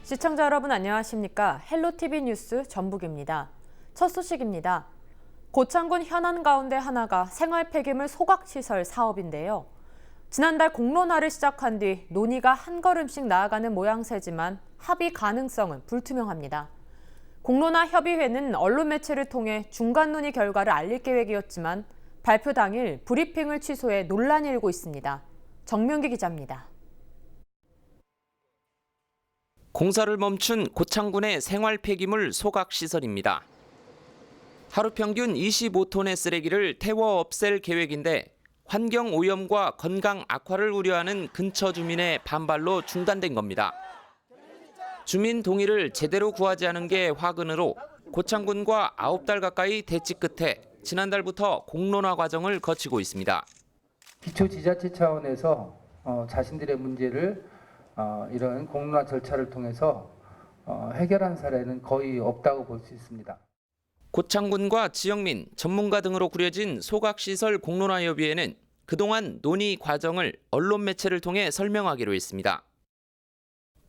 시청자 여러분 안녕하십니까? 헬로티비 뉴스 전북입니다. 첫 소식입니다. 고창군 현안 가운데 하나가 생활 폐기물 소각시설 사업인데요. 지난달 공론화를 시작한 뒤 논의가 한 걸음씩 나아가는 모양새지만 합의 가능성은 불투명합니다. 공론화 협의회는 언론 매체를 통해 중간 논의 결과를 알릴 계획이었지만 발표 당일 브리핑을 취소해 논란이 일고 있습니다. 정명기 기자입니다. 공사를 멈춘 고창군의 생활 폐기물 소각 시설입니다. 하루 평균 25톤의 쓰레기를 태워 없앨 계획인데 환경 오염과 건강 악화를 우려하는 근처 주민의 반발로 중단된 겁니다. 주민 동의를 제대로 구하지 않은 게 화근으로 고창군과 9달 가까이 대치 끝에 지난달부터 공론화 과정을 거치고 있습니다. 기초지자체 차원에서 자신들의 문제를 이런 공론화 절차를 통해서 해결한 사례는 거의 없다고 볼 수 있습니다. 고창군과 지역민, 전문가 등으로 꾸려진 소각시설 공론화협의회는 그동안 논의 과정을 언론 매체를 통해 설명하기로 했습니다.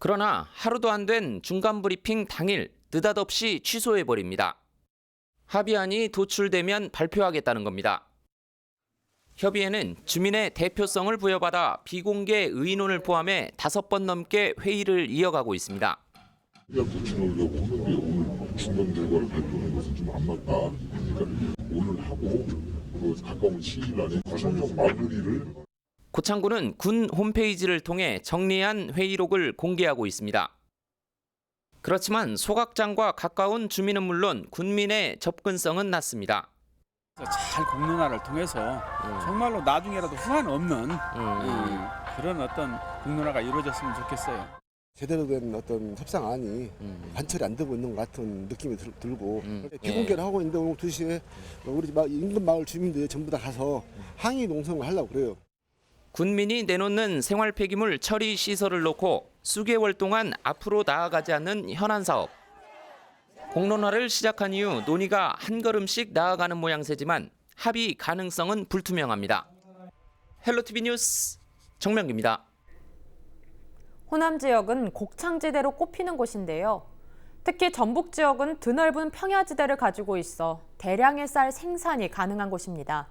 그러나 하루도 안 된 중간 브리핑 당일 느닷없이 취소해버립니다. 합의안이 도출되면 발표하겠다는 겁니다. 협의회는 주민의 대표성을 부여받아 비공개 의논을 포함해 5번 넘게 회의를 이어가고 있습니다. 도출하려고 하는데 오늘 중간 결과를 발표하는 것은 좀 안 맞다. 그러니까 오늘 하고 가까운 시일 안에 최종 마무리를. 고창군은 군 홈페이지를 통해 정리한 회의록을 공개하고 있습니다. 그렇지만 소각장과 가까운 주민은 물론 군민의 접근성은 낮습니다. 잘 공론화를 통해서 정말로 나중에라도 후환 없는 그런 어떤 공론화가 이루어졌으면 좋겠어요. 제대로 된 어떤 협상안이 관철이 안 되고 있는 것 같은 느낌이 들고 비공개를 하고 있는데 오늘 2시에 우리 인근 마을 주민들이 전부 다 가서 항의 농성을 하려고 그래요. 군민이 내놓는 생활 폐기물 처리 시설을 놓고 수개월 동안 앞으로 나아가지 않는 현안 사업. 공론화를 시작한 이후 논의가 한 걸음씩 나아가는 모양새지만 합의 가능성은 불투명합니다. 헬로티비 뉴스 정명기입니다. 호남 지역은 곡창지대로 꼽히는 곳인데요. 특히 전북 지역은 드넓은 평야지대를 가지고 있어 대량의 쌀 생산이 가능한 곳입니다.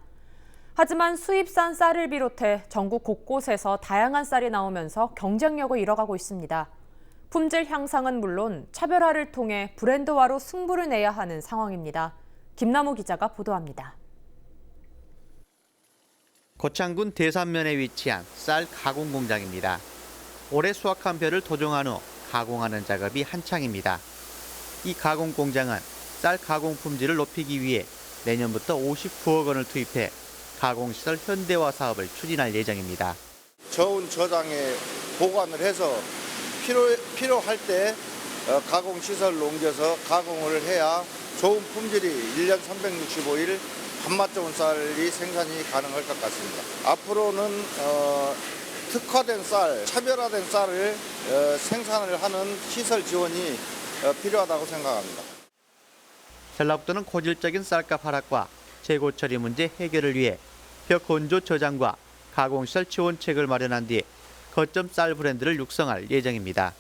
하지만 수입산 쌀을 비롯해 전국 곳곳에서 다양한 쌀이 나오면서 경쟁력을 잃어가고 있습니다. 품질 향상은 물론 차별화를 통해 브랜드화로 승부를 내야 하는 상황입니다. 김남호 기자가 보도합니다. 고창군 대산면에 위치한 쌀 가공 공장입니다. 올해 수확한 벼를 토종한 후 가공하는 작업이 한창입니다. 이 가공 공장은 쌀 가공 품질을 높이기 위해 내년부터 59억 원을 투입해 가공시설 현대화 사업을 추진할 예정입니다. 저온 저장에 보관을 해서 필요할 때 가공시설로 옮겨서 가공을 해야 좋은 품질이 1년 365일 밥맛 좋은 쌀이 생산이 가능할 것 같습니다. 앞으로는 특화된 쌀, 차별화된 쌀을 생산을 하는 시설 지원이 필요하다고 생각합니다. 전라북도는 고질적인 쌀값 하락과 재고 처리 문제 해결을 위해 벼 건조 저장과 가공시설 지원책을 마련한 뒤 거점 쌀 브랜드를 육성할 예정입니다.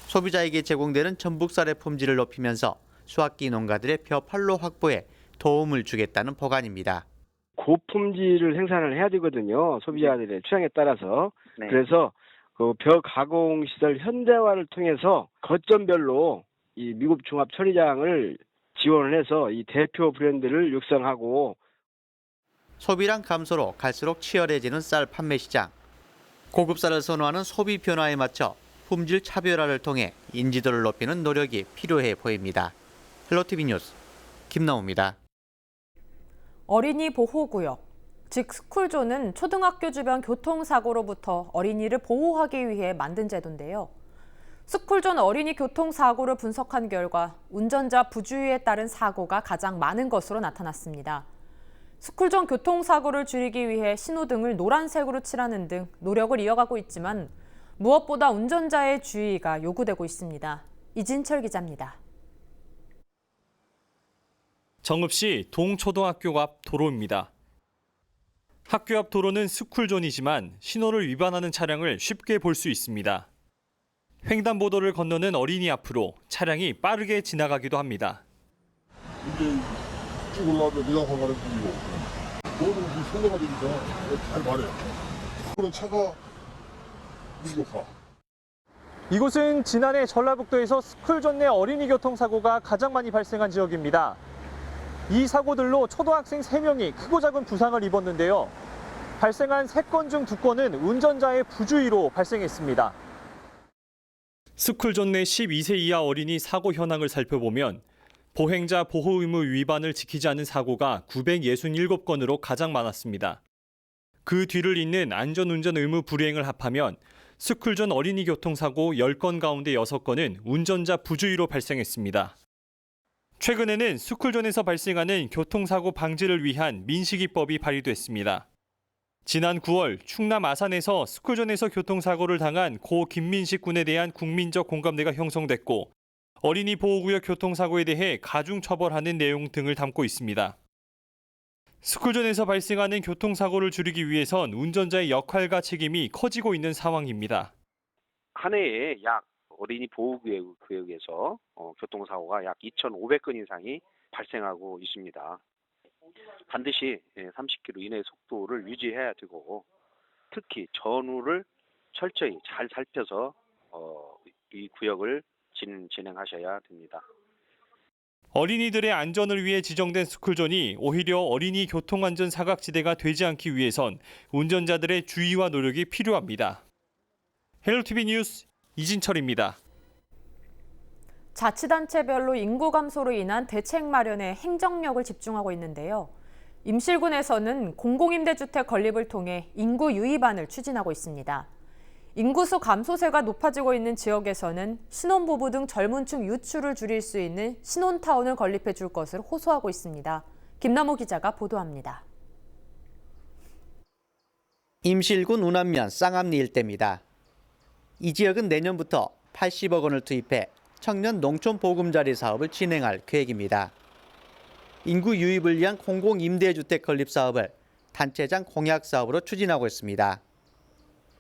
소비자에게 제공되는 전북쌀의 품질을 높이면서 수확기 농가들의 벼 판로 확보에 도움을 주겠다는 보관입니다. 고품질을 생산을 해야 되거든요. 소비자들의 취향에 따라서. 네. 그래서 그 벼 가공 시설 현대화를 통해서 거점별로 이 미국 종합 처리장을 지원을 해서 이 대표 브랜드를 육성하고. 소비량 감소로 갈수록 치열해지는 쌀 판매 시장. 고급 쌀을 선호하는 소비 변화에 맞춰 품질 차별화를 통해 인지도를 높이는 노력이 필요해 보입니다. 헬로티비 뉴스 김나우입니다. 어린이 보호구역, 즉 스쿨존은 초등학교 주변 교통사고로부터 어린이를 보호하기 위해 만든 제도인데요. 스쿨존 어린이 교통사고를 분석한 결과 운전자 부주의에 따른 사고가 가장 많은 것으로 나타났습니다. 스쿨존 교통사고를 줄이기 위해 신호등을 노란색으로 칠하는 등 노력을 이어가고 있지만 무엇보다 운전자의 주의가 요구되고 있습니다. 이진철 기자입니다. 정읍시 동초등학교 앞 도로입니다. 학교 앞 도로는 스쿨존이지만 신호를 위반하는 차량을 쉽게 볼 수 있습니다. 횡단보도를 건너는 어린이 앞으로 차량이 빠르게 지나가기도 합니다. 이제 쭉 올라가면 내장산 가는 길이고 너는 무슨 선로가 되니까 잘 말해. 그런 차가 이리로 가. 이곳은 지난해 전라북도에서 스쿨존 내 어린이 교통사고가 가장 많이 발생한 지역입니다. 이 사고들로 초등학생 3명이 크고 작은 부상을 입었는데요. 발생한 3건 중 2건은 운전자의 부주의로 발생했습니다. 스쿨존 내 12세 이하 어린이 사고 현황을 살펴보면 보행자 보호 의무 위반을 지키지 않은 사고가 967건으로 가장 많았습니다. 그 뒤를 잇는 안전운전 의무 불이행을 합하면 스쿨존 어린이 교통사고 10건 가운데 6건은 운전자 부주의로 발생했습니다. 최근에는 스쿨존에서 발생하는 교통사고 방지를 위한 민식이법이 발의됐습니다. 지난 9월 충남 아산에서 스쿨존에서 교통사고를 당한 고 김민식 군에 대한 국민적 공감대가 형성됐고 어린이 보호구역 교통사고에 대해 가중처벌하는 내용 등을 담고 있습니다. 스쿨존에서 발생하는 교통사고를 줄이기 위해선 운전자의 역할과 책임이 커지고 있는 상황입니다. 한 해에 약 어린이 보호구역에서 교통사고가 약 2,500건 이상이 발생하고 있습니다. 반드시 30km 이내 속도를 유지해야 되고 특히 전후를 철저히 잘 살펴서 이 구역을 진행하셔야 됩니다. 어린이들의 안전을 위해 지정된 스쿨존이 오히려 어린이 교통안전 사각지대가 되지 않기 위해선 운전자들의 주의와 노력이 필요합니다. 헬로티비 뉴스 이진철입니다. 자치단체별로 인구 감소로 인한 대책 마련에 행정력을 집중하고 있는데요. 임실군에서는 공공임대주택 건립을 통해 인구 유입안을 추진하고 있습니다. 인구수 감소세가 높아지고 있는 지역에서는 신혼부부 등 젊은층 유출을 줄일 수 있는 신혼타운을 건립해 줄 것을 호소하고 있습니다. 김남호 기자가 보도합니다. 임실군 운암면 쌍암리 일대입니다. 이 지역은 내년부터 80억 원을 투입해 청년 농촌 보금자리 사업을 진행할 계획입니다. 인구 유입을 위한 공공임대주택 건립 사업을 단체장 공약 사업으로 추진하고 있습니다.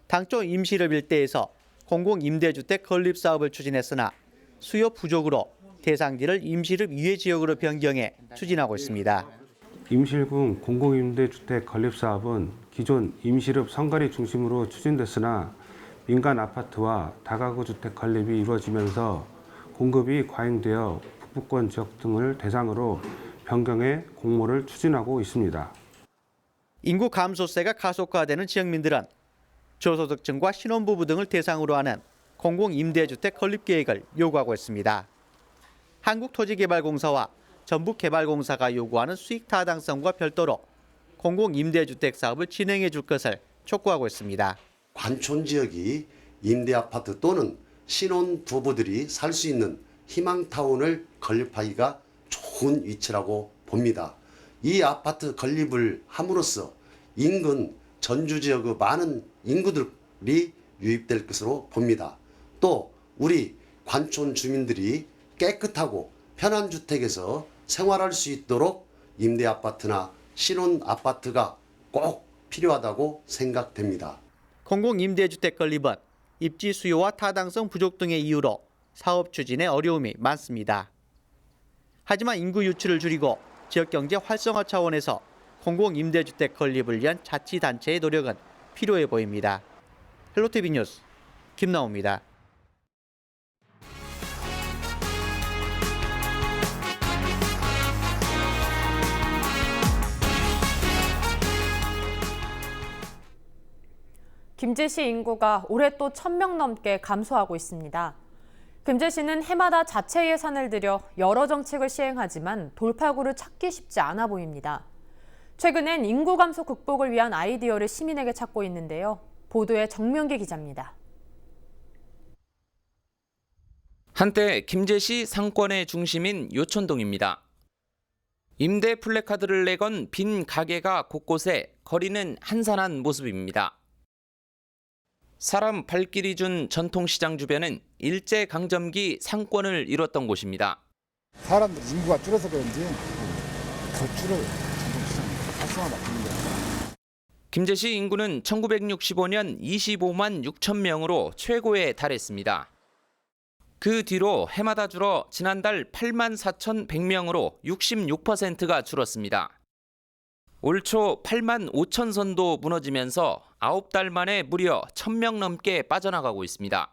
당초 임실읍 일대에서 공공임대주택 건립 사업을 추진했으나 수요 부족으로 대상지를 임실읍 이외 지역으로 변경해 추진하고 있습니다. 임실군 공공임대주택 건립 사업은 기존 임실읍 성거리 중심으로 추진됐으나 민간 아파트와 다가구 주택 건립이 이루어지면서 공급이 과잉되어 북부권 지역 등을 대상으로 변경해 공모를 추진하고 있습니다. 인구 감소세가 가속화되는 지역민들은 저소득층과 신혼부부 등을 대상으로 하는 공공임대주택 건립 계획을 요구하고 있습니다. 한국토지개발공사와 전북개발공사가 요구하는 수익 타당성과 별도로 공공임대주택 사업을 진행해 줄 것을 촉구하고 있습니다. 관촌 지역이 임대아파트 또는 신혼부부들이 살 수 있는 희망타운을 건립하기가 좋은 위치라고 봅니다. 이 아파트 건립을 함으로써 인근 전주 지역의 많은 인구들이 유입될 것으로 봅니다. 또 우리 관촌 주민들이 깨끗하고 편한 주택에서 생활할 수 있도록 임대아파트나 신혼아파트가 꼭 필요하다고 생각됩니다. 공공임대주택 건립은 입지 수요와 타당성 부족 등의 이유로 사업 추진에 어려움이 많습니다. 하지만 인구 유출을 줄이고 지역경제 활성화 차원에서 공공임대주택 건립을 위한 자치단체의 노력은 필요해 보입니다. 헬로티비 뉴스 김나호입니다. 김제시 인구가 올해 또 1,000명 넘게 감소하고 있습니다. 김제시는 해마다 자체 예산을 들여 여러 정책을 시행하지만 돌파구를 찾기 쉽지 않아 보입니다. 최근엔 인구 감소 극복을 위한 아이디어를 시민에게 찾고 있는데요. 보도에 정명기 기자입니다. 한때 김제시 상권의 중심인 요촌동입니다. 임대 플래카드를 내건 빈 가게가 곳곳에 거리는 한산한 모습입니다. 사람 발길이 준 전통시장 주변은 일제강점기 상권을 이뤘던 곳입니다. 사람들 인구가 줄어서 그런지 거주를 전통시장 활성화 바쁩니다. 김제시 인구는 1965년 25만 6천 명으로 최고에 달했습니다. 그 뒤로 해마다 줄어 지난달 84,100명으로 66%가 줄었습니다. 올 초 8만 5천 선도 무너지면서 9달 만에 무려 1,000명 넘게 빠져나가고 있습니다.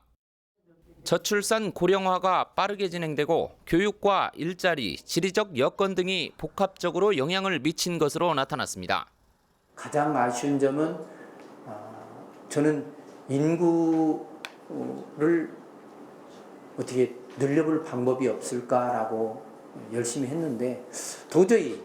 저출산 고령화가 빠르게 진행되고 교육과 일자리, 지리적 여건 등이 복합적으로 영향을 미친 것으로 나타났습니다. 가장 아쉬운 점은 저는 인구를 어떻게 늘려볼 방법이 없을까라고 열심히 했는데 도저히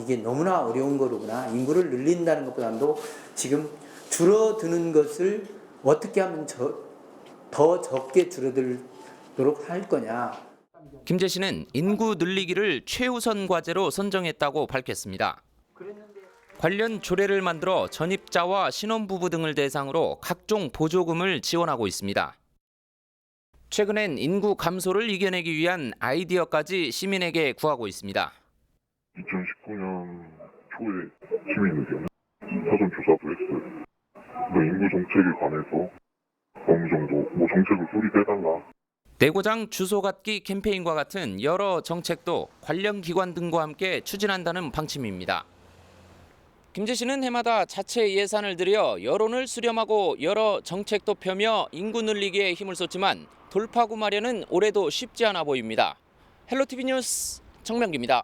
이게 너무나 어려운 거로구나. 인구를 늘린다는 것보다도 지금 줄어드는 것을 어떻게 하면 더 적게 줄어들도록 할 거냐. 김제시는 인구 늘리기를 최우선 과제로 선정했다고 밝혔습니다. 관련 조례를 만들어 전입자와 신혼부부 등을 대상으로 각종 보조금을 지원하고 있습니다. 최근엔 인구 감소를 이겨내기 위한 아이디어까지 시민에게 구하고 있습니다. 2019년 초에 시민의견 사전조사도 했어요. 인구 정책에 관해서 어느 정도 정책을 수립해달라. 내고장 주소 갖기 캠페인과 같은 여러 정책도 관련 기관 등과 함께 추진한다는 방침입니다. 김제시는 해마다 자체 예산을 들여 여론을 수렴하고 여러 정책도 펴며 인구 늘리기에 힘을 쏟지만 돌파구 마련은 올해도 쉽지 않아 보입니다. 헬로티비 뉴스 정명기입니다.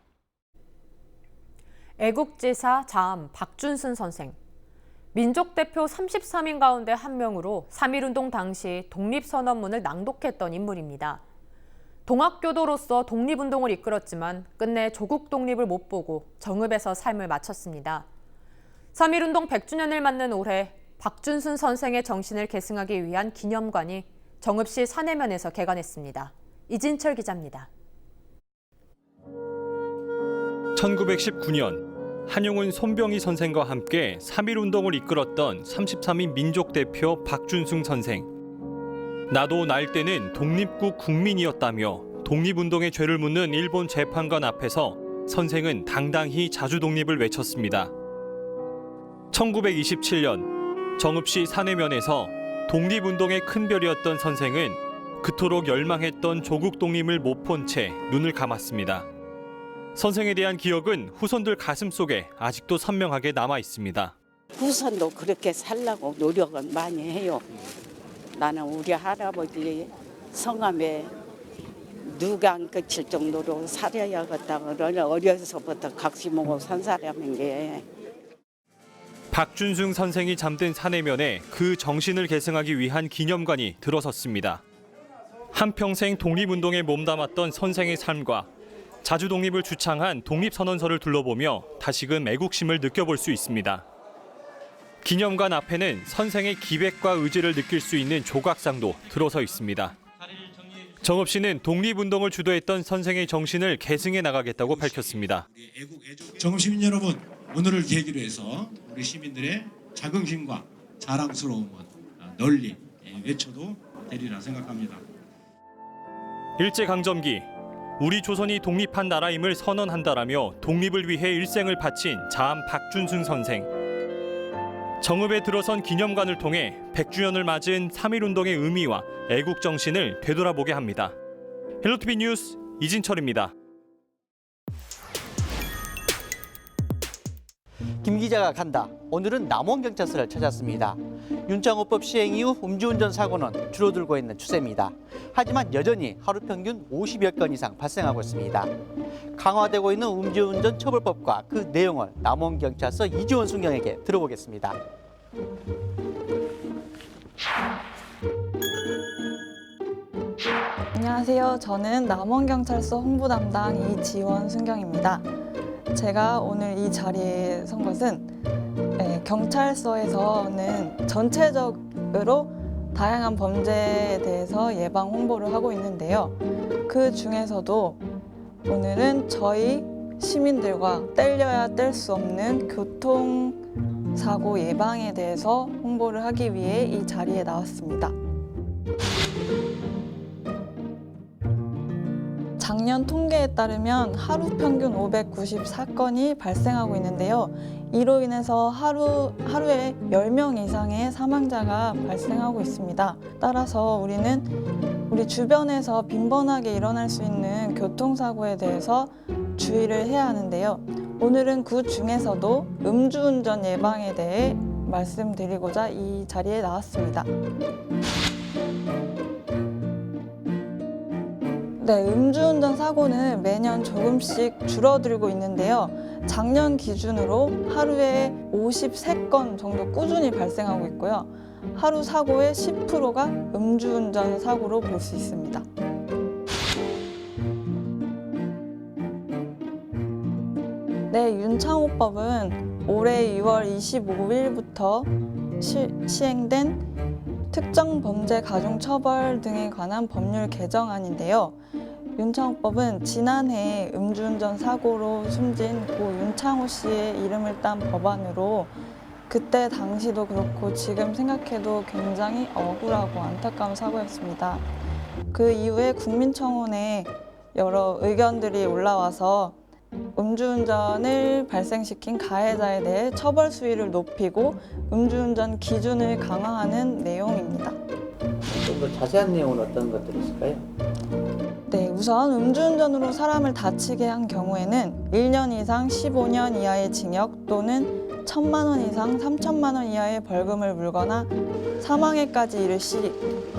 애국지사 자암 박준순 선생. 민족대표 33인 가운데 한 명으로 3.1운동 당시 독립선언문을 낭독했던 인물입니다. 동학교도로서 독립운동을 이끌었지만 끝내 조국 독립을 못 보고 정읍에서 삶을 마쳤습니다. 3.1운동 100주년을 맞는 올해 박준순 선생의 정신을 계승하기 위한 기념관이 정읍시 사내면에서 개관했습니다. 이진철 기자입니다. 1919년 한용운 손병희 선생과 함께 3.1운동을 이끌었던 33인 민족 대표 박준순 선생. 나도 날 때는 독립국 국민이었다며 독립운동의 죄를 묻는 일본 재판관 앞에서 선생은 당당히 자주독립을 외쳤습니다. 1927년 정읍시 사내면에서 독립운동의 큰 별이었던 선생은 그토록 열망했던 조국 독립을 못 본 채 눈을 감았습니다. 선생에 대한 기억은 후손들 가슴 속에 아직도 선명하게 남아 있습니다. 후손도 그렇게 살라고 노력은 많이 해요. 나는 우리 할아버지 성함에 누가 안 끝일 정도로 살아야겠다고 어려서부터 각시먹고 산 사람인 게. 박준순 선생이 잠든 사내면에 그 정신을 계승하기 위한 기념관이 들어섰습니다. 한평생 독립운동에 몸담았던 선생의 삶과 자주독립을 주창한 독립선언서를 둘러보며 다시금 애국심을 느껴볼 수 있습니다. 기념관 앞에는 선생의 기백과 의지를 느낄 수 있는 조각상도 들어서 있습니다. 정읍시는 독립운동을 주도했던 선생의 정신을 계승해 나가겠다고 밝혔습니다. 정읍시민 여러분, 오늘을 계기로 해서 우리 시민들의 자긍심과 자랑스러움은 널리 외쳐도 되리라 생각합니다. 일제강점기 우리 조선이 독립한 나라임을 선언한다라며 독립을 위해 일생을 바친 자암 박준순 선생. 정읍에 들어선 기념관을 통해 100주년을 맞은 3.1운동의 의미와 애국 정신을 되돌아보게 합니다. 헬로티비 뉴스 이진철입니다. 김 기자가 간다. 오늘은 남원경찰서를 찾았습니다. 윤창호법 시행 이후 음주운전 사고는 줄어들고 있는 추세입니다. 하지만 여전히 하루 평균 50여 건 이상 발생하고 있습니다. 강화되고 있는 음주운전 처벌법과 그 내용을 남원경찰서 이지원 순경에게 들어보겠습니다. 안녕하세요. 저는 남원경찰서 홍보담당 이지원 순경입니다. 제가 오늘 이 자리에 선 것은 경찰서에서는 전체적으로 다양한 범죄에 대해서 예방 홍보를 하고 있는데요. 그 중에서도 오늘은 저희 시민들과 뗄려야 뗄 수 없는 교통사고 예방에 대해서 홍보를 하기 위해 이 자리에 나왔습니다. 작년 작년 통계에 따르면 하루 평균 594건이 발생하고 있는데요. 이로 인해서 하루에 10명 이상의 사망자가 발생하고 있습니다. 따라서 우리는 우리 주변에서 빈번하게 일어날 수 있는 교통사고에 대해서 주의를 해야 하는데요. 오늘은 그 중에서도 음주운전 예방에 대해 말씀드리고자 이 자리에 나왔습니다. 네, 음주운전 사고는 매년 조금씩 줄어들고 있는데요. 작년 기준으로 하루에 53건 정도 꾸준히 발생하고 있고요. 하루 사고의 10%가 음주운전 사고로 볼 수 있습니다. 네, 윤창호법은 올해 2월 25일부터 시행된 특정 범죄 가중 처벌 등에 관한 법률 개정안인데요. 윤창호법은 지난해 음주운전 사고로 숨진 고 윤창호 씨의 이름을 딴 법안으로 그때 당시도 그렇고 지금 생각해도 굉장히 억울하고 안타까운 사고였습니다. 그 이후에 국민청원에 여러 의견들이 올라와서 음주운전을 발생시킨 가해자에 대해 처벌 수위를 높이고 음주운전 기준을 강화하는 내용입니다. 좀 더 자세한 내용은 어떤 것들이 있을까요? 네, 우선 음주운전으로 사람을 다치게 한 경우에는 1년 이상 15년 이하의 징역 또는 1,000만 원 이상 3천만 원 이하의 벌금을 물거나 사망에까지 이를 시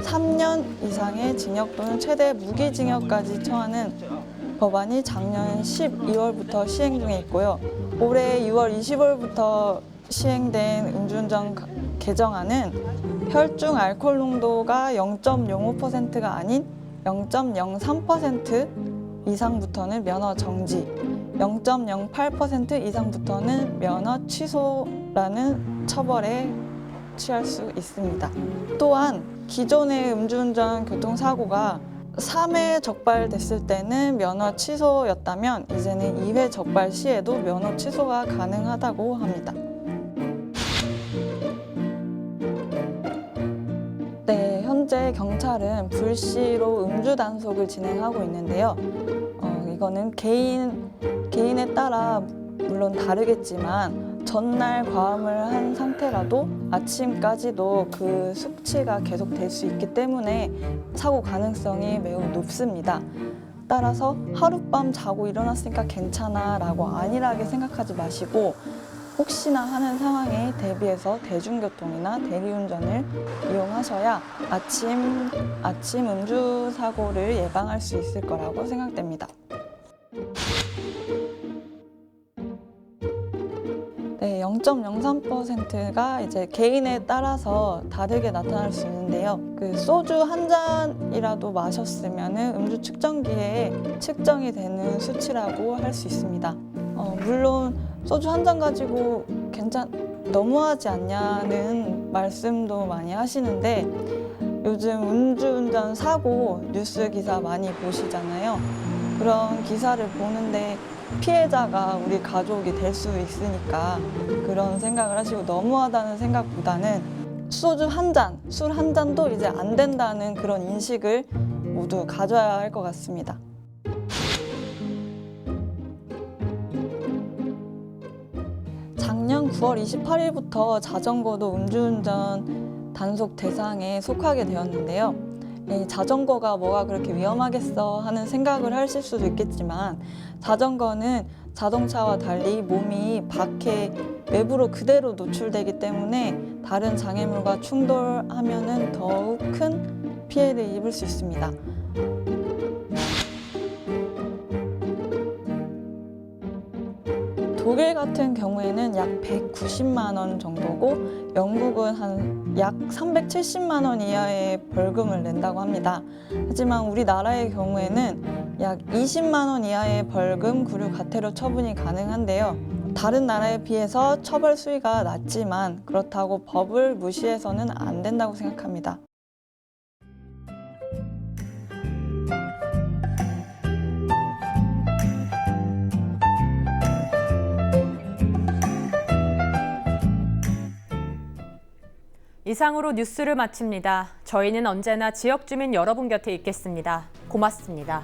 3년 이상의 징역 또는 최대 무기징역까지 처하는 법안이 작년 12월부터 시행 중에 있고요. 올해 6월 20일부터 시행된 음주운전 개정안은 혈중 알코올 농도가 0.05%가 아닌 0.03% 이상부터는 면허 정지, 0.08% 이상부터는 면허 취소라는 처벌에 취할 수 있습니다. 또한 기존의 음주운전 교통사고가 3회 적발됐을 때는 면허 취소였다면 이제는 2회 적발 시에도 면허 취소가 가능하다고 합니다. 네, 현재 경찰은 불시로 음주 단속을 진행하고 있는데요. 이거는 개인에 따라 물론 다르겠지만 전날 과음을 한 상태라도 아침까지도 그 숙취가 계속될 수 있기 때문에 사고 가능성이 매우 높습니다. 따라서 하룻밤 자고 일어났으니까 괜찮아 라고 안일하게 생각하지 마시고 혹시나 하는 상황에 대비해서 대중교통이나 대리운전을 이용하셔야 아침 음주 사고를 예방할 수 있을 거라고 생각됩니다. 네, 0.03%가 이제 개인에 따라서 다르게 나타날 수 있는데요. 그 소주 한 잔이라도 마셨으면 음주 측정기에 측정이 되는 수치라고 할 수 있습니다. 물론 소주 한 잔 가지고 너무하지 않냐는 말씀도 많이 하시는데 요즘 음주운전 사고 뉴스 기사 많이 보시잖아요. 그런 기사를 보는데 피해자가 우리 가족이 될 수 있으니까 그런 생각을 하시고 너무하다는 생각보다는 소주 한 잔, 술 한 잔도 이제 안 된다는 그런 인식을 모두 가져야 할 것 같습니다. 작년 9월 28일부터 자전거도 음주운전 단속 대상에 속하게 되었는데요. 자전거가 뭐가 그렇게 위험하겠어 하는 생각을 하실 수도 있겠지만 자전거는 자동차와 달리 몸이 밖에 외부로 그대로 노출되기 때문에 다른 장애물과 충돌하면 더욱 큰 피해를 입을 수 있습니다. 독일 같은 경우에는 약 190만 원 정도고 영국은 한 약 370만 원 이하의 벌금을 낸다고 합니다. 하지만 우리나라의 경우에는 약 20만 원 이하의 벌금, 구류, 과태료 처분이 가능한데요. 다른 나라에 비해서 처벌 수위가 낮지만 그렇다고 법을 무시해서는 안 된다고 생각합니다. 이상으로 뉴스를 마칩니다. 저희는 언제나 지역 주민 여러분 곁에 있겠습니다. 고맙습니다.